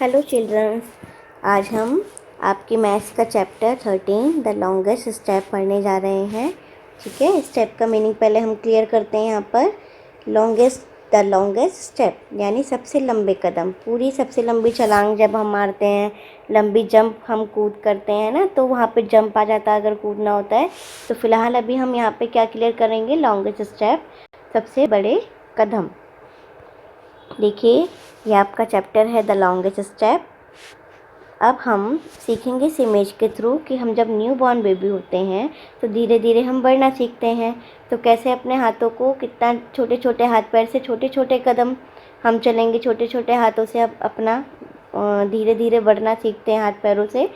Hello children's, आज हम आपकी मैथ्स का चैप्टर 13 द लॉन्गेस्ट स्टेप पढ़ने जा रहे हैं। ठीक है, स्टेप का मीनिंग पहले हम क्लियर करते हैं। यहाँ पर द लॉन्गेस्ट स्टेप यानी सबसे लंबे कदम, पूरी सबसे लंबी छलांग जब हम मारते हैं, लंबी जंप हम कूद करते हैं ना, तो वहाँ पे जंप आ जाता है अगर कूदना होता है। तो फिलहाल अभी हम यहाँ पे क्या क्लियर करेंगे, लॉन्गेस्ट स्टेप, सबसे बड़े कदम। देखिए, ये आपका चैप्टर है द लॉन्गेस्ट स्टेप। अब हम सीखेंगे इस इमेज के थ्रू कि हम जब न्यू बॉर्न बेबी होते हैं तो धीरे धीरे हम बढ़ना सीखते हैं। तो कैसे अपने हाथों को, कितना छोटे छोटे हाथ पैर से छोटे छोटे कदम हम चलेंगे, छोटे छोटे हाथों से अब अपना धीरे धीरे बढ़ना सीखते हैं हाथ पैरों से।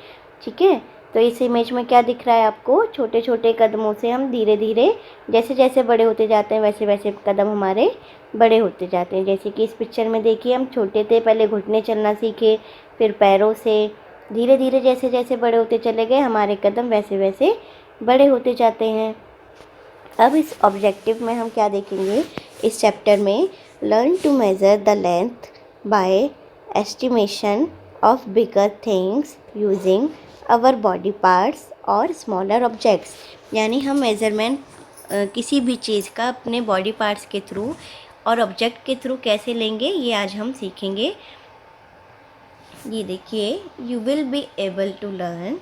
ठीक है, तो इस इमेज में क्या दिख रहा है आपको, छोटे छोटे कदमों से हम धीरे धीरे, जैसे जैसे बड़े होते जाते हैं वैसे वैसे कदम हमारे बड़े होते जाते हैं। जैसे कि इस पिक्चर में देखिए, हम छोटे थे, पहले घुटने चलना सीखे, फिर पैरों से, धीरे धीरे जैसे जैसे बड़े होते चले गए हमारे कदम वैसे वैसे बड़े होते जाते हैं। अब इस ऑब्जेक्टिव में हम क्या देखेंगे, इस चैप्टर में learn to measure the length by estimation of bigger things using our body parts और स्मॉलर ऑब्जेक्ट्स। यानी हम मेज़रमेंट किसी भी चीज़ का अपने बॉडी पार्ट्स के थ्रू और ऑब्जेक्ट के थ्रू कैसे लेंगे, ये आज हम सीखेंगे। ये देखिए, you will be able to learn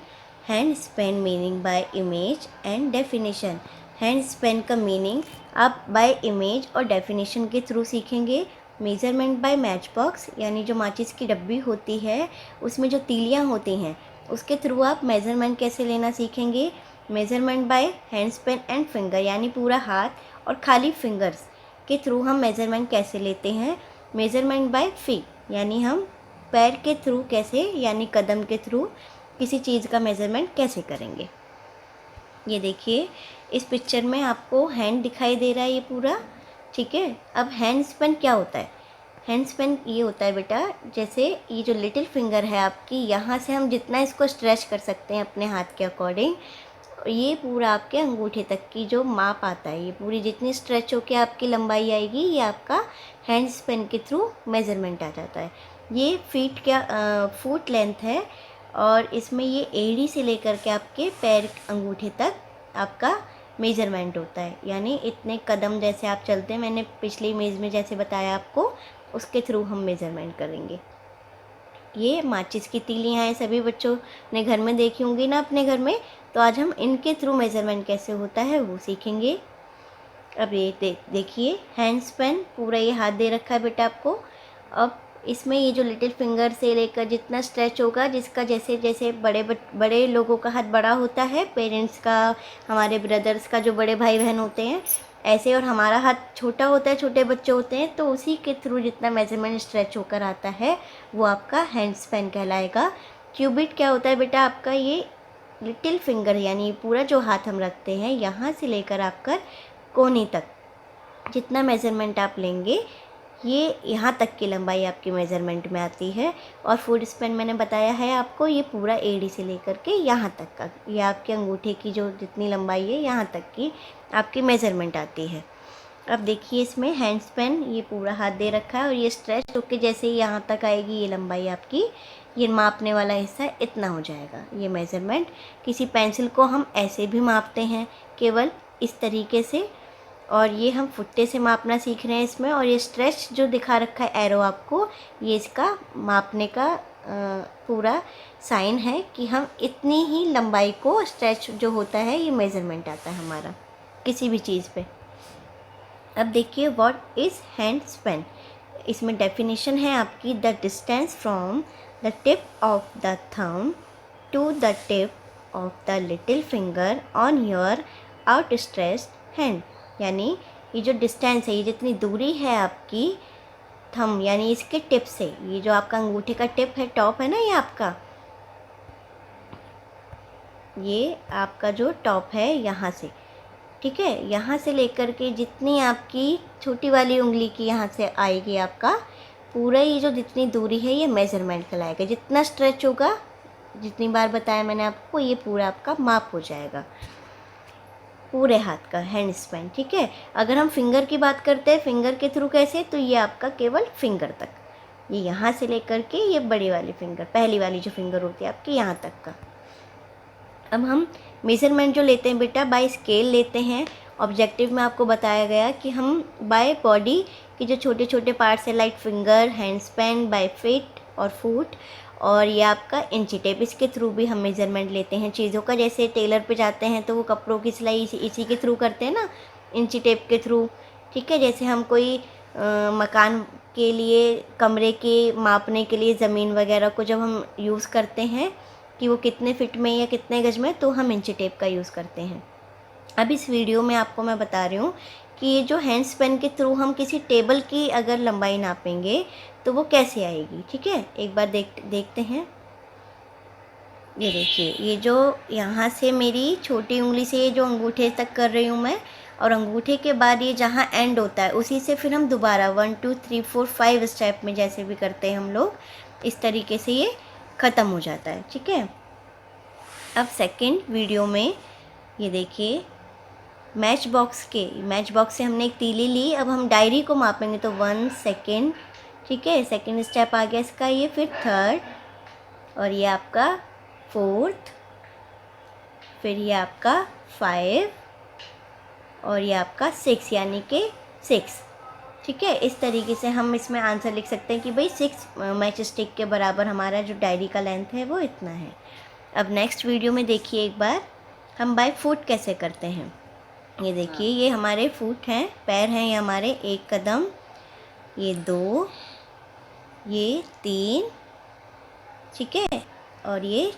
hand span meaning by image and definition. Hand span का मीनिंग आप बाय इमेज और डेफिनेशन के थ्रू सीखेंगे। मेज़रमेंट बाय मैच बॉक्स, यानी जो माचिस की डब्बी होती है उसमें जो तीलियाँ होती हैं उसके थ्रू आप मेज़रमेंट कैसे लेना सीखेंगे। Measurement by hand Spain and finger, यानी पूरा हाथ और खाली फिंगर्स के थ्रू हम मेज़रमेंट कैसे लेते हैं। मेज़रमेंट बाय फीट, यानी हम पैर के थ्रू कैसे, यानी कदम के थ्रू किसी चीज़ का मेज़रमेंट कैसे करेंगे। ये देखिए, इस पिक्चर में आपको हैंड दिखाई दे रहा है ये पूरा। ठीक है, अब हैंड स्पेन क्या होता है। हैंड स्पेन ये होता है बेटा, जैसे ये जो लिटिल फिंगर है आपकी, यहाँ से हम जितना इसको स्ट्रेच कर सकते हैं अपने हाथ के अकॉर्डिंग, ये पूरा आपके अंगूठे तक की जो माप आता है, ये पूरी जितनी स्ट्रेच होकर आपकी लंबाई आएगी, ये आपका हैंड स्पेन के थ्रू मेज़रमेंट आ जाता है। ये फुट लेंथ है और इसमें ये एड़ी से लेकर के आपके पैर अंगूठे तक आपका मेज़रमेंट होता है। यानी इतने कदम जैसे आप चलते हैं, मैंने पिछली इमेज में जैसे बताया आपको, उसके थ्रू हम मेज़रमेंट करेंगे। ये माचिस की तीलियाँ हैं, सभी बच्चों ने घर में देखी होंगी ना अपने घर में, तो आज हम इनके थ्रू मेज़रमेंट कैसे होता है वो सीखेंगे। अब ये देखिए, हैंड स्पेन पूरा ये हाथ दे रखा है बेटा आपको। अब इसमें ये जो लिटिल फिंगर से लेकर जितना स्ट्रेच होगा, जिसका जैसे जैसे बड़े लोगों का हाथ बड़ा होता है, पेरेंट्स का, हमारे ब्रदर्स का जो बड़े भाई बहन होते हैं ऐसे, और हमारा हाथ छोटा होता है, छोटे बच्चे होते हैं, तो उसी के थ्रू जितना मेज़रमेंट स्ट्रेच होकर आता है वो आपका हैंड स्पेन कहलाएगा। क्यूबिट क्या होता है बेटा आपका, ये लिटिल फिंगर, यानी पूरा जो हाथ हम रखते हैं यहाँ से लेकर आपका कोहनी तक जितना मेज़रमेंट आप लेंगे, ये यहाँ तक की लंबाई आपकी मेज़रमेंट में आती है। और फुट स्पेन मैंने बताया है आपको, ये पूरा एड़ी से लेकर के यहाँ तक का, ये आपके अंगूठे की जो जितनी लंबाई है यहाँ तक की आपकी मेज़रमेंट आती है। अब देखिए, इसमें हैंड स्पेन ये पूरा हाथ दे रखा है और ये स्ट्रेच होकर जैसे यहाँ तक आएगी ये लंबाई आपकी, ये मापने वाला हिस्सा इतना हो जाएगा ये मेज़रमेंट। किसी पेंसिल को हम ऐसे भी मापते हैं, केवल इस तरीके से, और ये हम फुट्टे से मापना सीख रहे हैं इसमें। और ये स्ट्रेच जो दिखा रखा है एरो आपको, ये इसका मापने का पूरा साइन है कि हम इतनी ही लंबाई को, स्ट्रेच जो होता है ये मेज़रमेंट आता है हमारा किसी भी चीज़ पे। अब देखिए, व्हाट इज़ हैंड स्पेन, इसमें डेफिनेशन है आपकी, the distance from the tip of the thumb to the tip of the little finger on your outstretched hand. यानी ये जो डिस्टेंस है, ये जितनी दूरी है आपकी थंब यानी इसके टिप से, ये जो आपका अंगूठे का टिप है, टॉप है ना ये आपका, ये आपका जो टॉप है यहाँ से, ठीक है, यहाँ से लेकर के जितनी आपकी छोटी वाली उंगली की यहाँ से आएगी आपका पूरा, ये जो जितनी दूरी है ये मेज़रमेंट कहलाएगा। जितना स्ट्रेच होगा, जितनी बार बताया मैंने आपको, ये पूरा आपका माप हो जाएगा पूरे हाथ का हैंड स्पेन। ठीक है, अगर हम फिंगर की बात करते हैं, फिंगर के थ्रू कैसे, तो ये आपका केवल फिंगर तक, ये यहाँ से लेकर के ये बड़ी वाली फिंगर, पहली वाली जो फिंगर होती है आपकी, यहाँ तक का। अब हम मेज़रमेंट जो लेते हैं बेटा बाय स्केल लेते हैं। ऑब्जेक्टिव में आपको बताया गया कि हम बाय बॉडी के जो छोटे छोटे पार्ट्स हैं like finger, hand span, by feet और फुट, और ये आपका इंची टेप, इसके थ्रू भी हम मेज़रमेंट लेते हैं चीज़ों का। जैसे टेलर पे जाते हैं तो वो कपड़ों की सिलाई इसी के थ्रू करते हैं ना, इंची टेप के थ्रू। ठीक है, जैसे हम कोई मकान के लिए, कमरे के मापने के लिए ज़मीन वगैरह को जब हम यूज़ करते हैं कि वो कितने फिट में या कितने गज में, तो हम इंची टेप का यूज़ करते हैं। अब इस वीडियो में आपको मैं बता रही हूँ कि ये जो हैंड स्पेन के थ्रू हम किसी टेबल की अगर लंबाई नापेंगे तो वो कैसे आएगी। ठीक है, एक बार देखते हैं। ये देखिए, ये जो यहाँ से मेरी छोटी उंगली से ये जो अंगूठे तक कर रही हूँ मैं, और अंगूठे के बाद ये जहाँ एंड होता है उसी से फिर हम दोबारा 1 2 3 4 5 स्टेप में जैसे भी करते हैं हम लोग, इस तरीके से ये ख़त्म हो जाता है। ठीक है, अब सेकंड वीडियो में ये देखिए, मैच बॉक्स से हमने एक तीली ली। अब हम डायरी को मापेंगे तो 1 सेकेंड। ठीक है, सेकंड स्टेप आ गया इसका ये, फिर थर्ड, और ये आपका फोर्थ, फिर ये आपका 5, और ये आपका 6, यानी कि 6। ठीक है, इस तरीके से हम इसमें आंसर लिख सकते हैं कि भाई 6 मैच स्टिक के बराबर हमारा जो डायरी का लेंथ है वो इतना है। अब नेक्स्ट वीडियो में देखिए एक बार हम बाय फुट कैसे करते हैं। ये देखिए, ये हमारे फुट हैं, पैर हैं, ये हमारे 1 कदम, ये 2, ये 3, ठीक है, और ये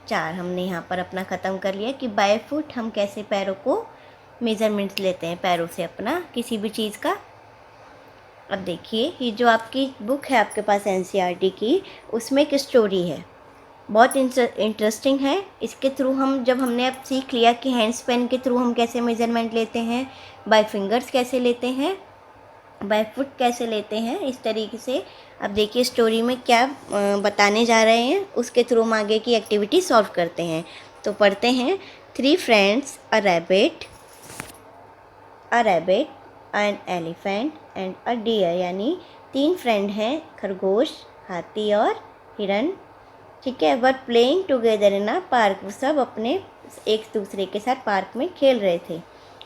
4। हमने यहाँ पर अपना ख़त्म कर लिया कि बाय फुट हम कैसे पैरों को मेज़रमेंट्स लेते हैं, पैरों से अपना किसी भी चीज़ का। अब देखिए, ये जो आपकी बुक है आपके पास एनसीईआरटी की, उसमें एक स्टोरी है, बहुत इंटरेस्टिंग है। इसके थ्रू हम, जब हमने अब सीख लिया कि हैंड्स पेन के थ्रू हम कैसे मेज़रमेंट लेते हैं, बाय फिंगर्स कैसे लेते हैं, बाय फुट कैसे लेते हैं, इस तरीके से। अब देखिए स्टोरी में क्या बताने जा रहे हैं, उसके थ्रू हम आगे की एक्टिविटी सॉल्व करते हैं। तो पढ़ते हैं। 3 friends, a rabbit, an elephant and a deer, यानी 3 फ्रेंड हैं, खरगोश, हाथी और हिरन। ठीक है, were playing together in a park, वो सब अपने एक दूसरे के साथ पार्क में खेल रहे थे।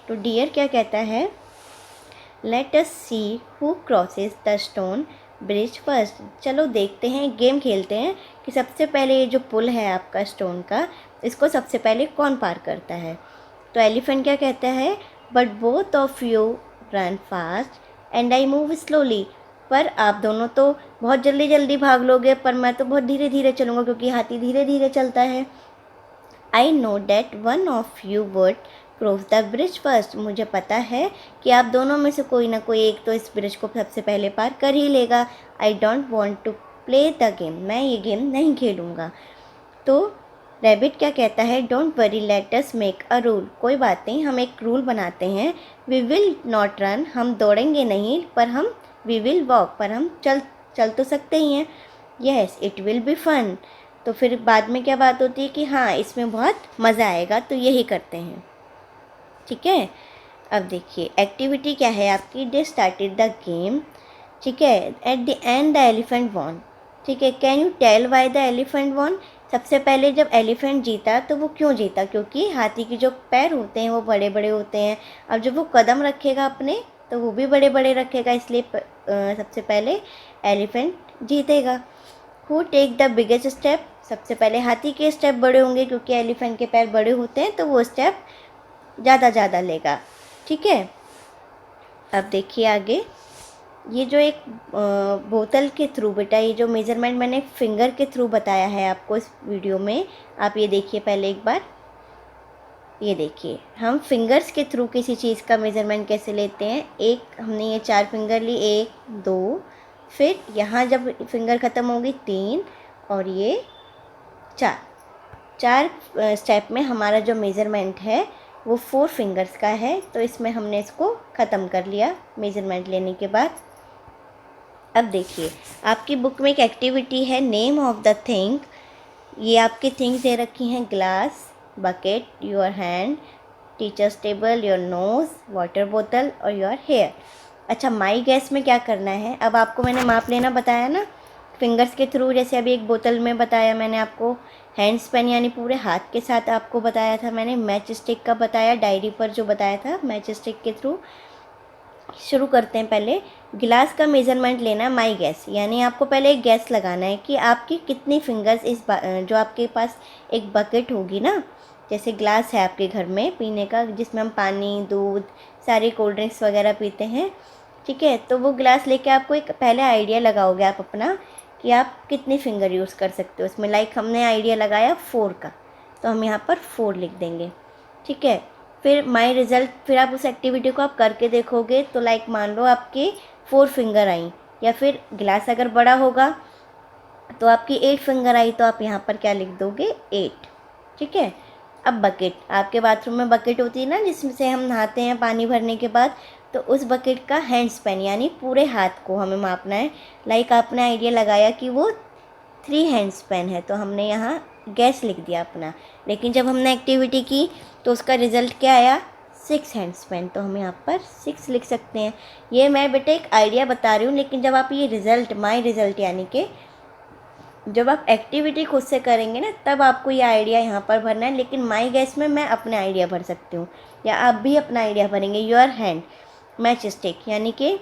तो डियर क्या कहता है, let us see who crosses the stone bridge first, चलो देखते हैं, गेम खेलते हैं कि सबसे पहले ये जो पुल है आपका स्टोन का, इसको सबसे पहले कौन पार करता है। तो एलिफेंट क्या कहता है, but both of you run fast and I move slowly, पर आप दोनों तो बहुत जल्दी जल्दी भाग लोगे, पर मैं तो बहुत धीरे धीरे चलूँगा क्योंकि हाथी धीरे धीरे चलता है। I know that one of you would cross the bridge first, मुझे पता है कि आप दोनों में से कोई ना कोई एक तो इस ब्रिज को सबसे पहले पार कर ही लेगा। I don't want to play the game, मैं ये गेम नहीं खेलूँगा। तो रैबिट क्या कहता है, don't worry let us make a rule, कोई बात नहीं, हम एक रूल बनाते हैं। वी विल नॉट रन, हम दौड़ेंगे नहीं, पर हम वी विल वॉक, पर हम चल तो सकते ही हैं। Yes it will be fun, तो फिर बाद में क्या बात होती है कि हाँ इसमें बहुत मज़ा आएगा, तो यही करते हैं। ठीक है, अब देखिए एक्टिविटी क्या है आपकी, दे स्टार्टेड द गेम। ठीक है, at the end the elephant won. ठीक है, can you tell why the elephant won, सबसे पहले जब एलिफेंट जीता तो वो क्यों जीता, क्योंकि हाथी के जो पैर होते हैं वो बड़े बड़े होते हैं। अब जब वो कदम रखेगा अपने तो वो भी बड़े बड़े रखेगा, इसलिए सबसे पहले एलिफेंट जीतेगा। Who take the biggest step, सबसे पहले हाथी के स्टेप बड़े होंगे क्योंकि एलिफेंट के पैर बड़े होते हैं, तो वो स्टेप ज़्यादा लेगा। ठीक है, अब देखिए आगे, ये जो एक बोतल के थ्रू बेटा, ये जो मेज़रमेंट मैंने फिंगर के थ्रू बताया है आपको इस वीडियो में, आप ये देखिए पहले एक बार, ये देखिए हम फिंगर्स के थ्रू किसी चीज़ का मेज़रमेंट कैसे लेते हैं। एक हमने ये 4 फिंगर ली, 1 2, फिर यहाँ जब फिंगर ख़त्म होगी 3, और ये 4 स्टेप में हमारा जो मेज़रमेंट है वो 4 फिंगर्स का है। तो इसमें हमने इसको ख़त्म कर लिया मेज़रमेंट लेने के बाद। अब देखिए आपकी बुक में एक एक्टिविटी है, नेम ऑफ द थिंग। ये आपकी थिंग्स दे रखी हैं, glass, bucket, your hand, teachers table, your nose, water बोतल और योर हेयर। अच्छा, माई गैस में क्या करना है, अब आपको मैंने माप लेना बताया ना फिंगर्स के थ्रू, जैसे अभी एक बोतल में बताया मैंने आपको, हैंड स्पेन यानी पूरे हाथ के साथ आपको बताया था मैंने, मैच स्टिक का बताया डायरी पर जो बताया था मैच स्टिक के थ्रू। शुरू करते हैं। पहले गिलास का मेज़रमेंट लेना है माई गैस, यानी आपको पहले एक गैस लगाना है कि आपकी कितनी फिंगर्स इस जो आपके पास एक बकेट होगी ना, जैसे ग्लास है आपके घर में पीने का जिसमें हम पानी, दूध, सारी कोल्ड ड्रिंक्स वगैरह पीते हैं, ठीक है। तो वो ग्लास लेके आपको एक पहले आइडिया लगाओगे आप अपना कि आप कितनी फिंगर यूज़ कर सकते हो उसमें। लाइक हमने आइडिया लगाया 4 का, तो हम यहाँ पर 4 लिख देंगे, ठीक है। फिर माई रिज़ल्ट, फिर आप उस एक्टिविटी को आप करके देखोगे तो लाइक मान लो आपकी 4 फिंगर आई, या फिर गिलास अगर बड़ा होगा तो आपकी 8 फिंगर आई, तो आप यहाँ पर क्या लिख दोगे 8, ठीक है। अब बकेट, आपके बाथरूम में बकेट होती है ना जिसमें से हम नहाते हैं पानी भरने के बाद, तो उस बकेट का हैंड स्पेन यानी पूरे हाथ को हमें मापना है। लाइक आपने आइडिया लगाया कि वो 3 हैंड स्पेन है, तो हमने यहाँ गैस लिख दिया अपना, लेकिन जब हमने एक्टिविटी की तो उसका रिज़ल्ट क्या आया 6 हैंड स्पेन, तो हम यहाँ पर 6 लिख सकते हैं। ये मैं बेटे एक आइडिया बता रही हूँ, लेकिन जब आप ये रिज़ल्ट, माई रिज़ल्ट यानी कि जब आप एक्टिविटी खुद से करेंगे ना तब आपको ये आइडिया यहाँ पर भरना है, लेकिन माई गैस में मैं अपने आइडिया भर सकती हूँ, या आप भी अपना आइडिया भरेंगे। योर हैंड मैच स्टिक यानी कि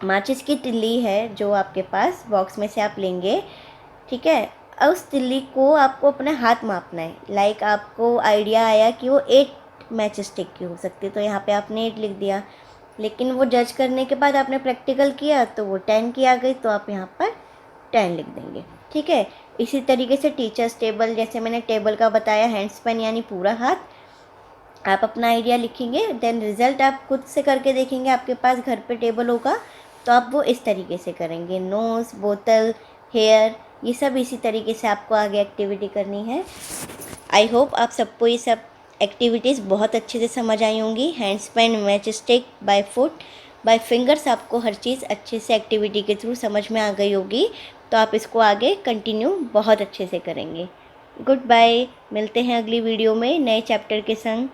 माचिस की तिल्ली है जो आपके पास बॉक्स में से आप लेंगे, ठीक है। अब उस तिल्ली को आपको अपना हाथ मापना है। लाइक आपको आइडिया आया कि वो 8 मैच स्टिक की हो सकती है, तो यहाँ पे आपने 8 लिख दिया, लेकिन वो जज करने के बाद आपने प्रैक्टिकल किया तो वो 10 की आ गई, तो आप यहाँ पर 10 लिख देंगे, ठीक है। इसी तरीके से टीचर्स टेबल, जैसे मैंने टेबल का बताया हैंड स्पेन यानी पूरा हाथ, आप अपना आइडिया लिखेंगे, देन रिज़ल्ट आप खुद से करके देखेंगे, आपके पास घर पे टेबल होगा तो आप वो इस तरीके से करेंगे। नोज़, बोतल, हेयर, ये सब इसी तरीके से आपको आगे एक्टिविटी करनी है। आई होप आप सबको ये सब एक्टिविटीज़ बहुत अच्छे से समझ आई होंगी। Hand span, match stick, by foot, by fingers, आपको हर चीज़ अच्छे से एक्टिविटी के थ्रू समझ में आ गई होगी, तो आप इसको आगे कंटिन्यू बहुत अच्छे से करेंगे। गुड बाय, मिलते हैं अगली वीडियो में नए चैप्टर के संग।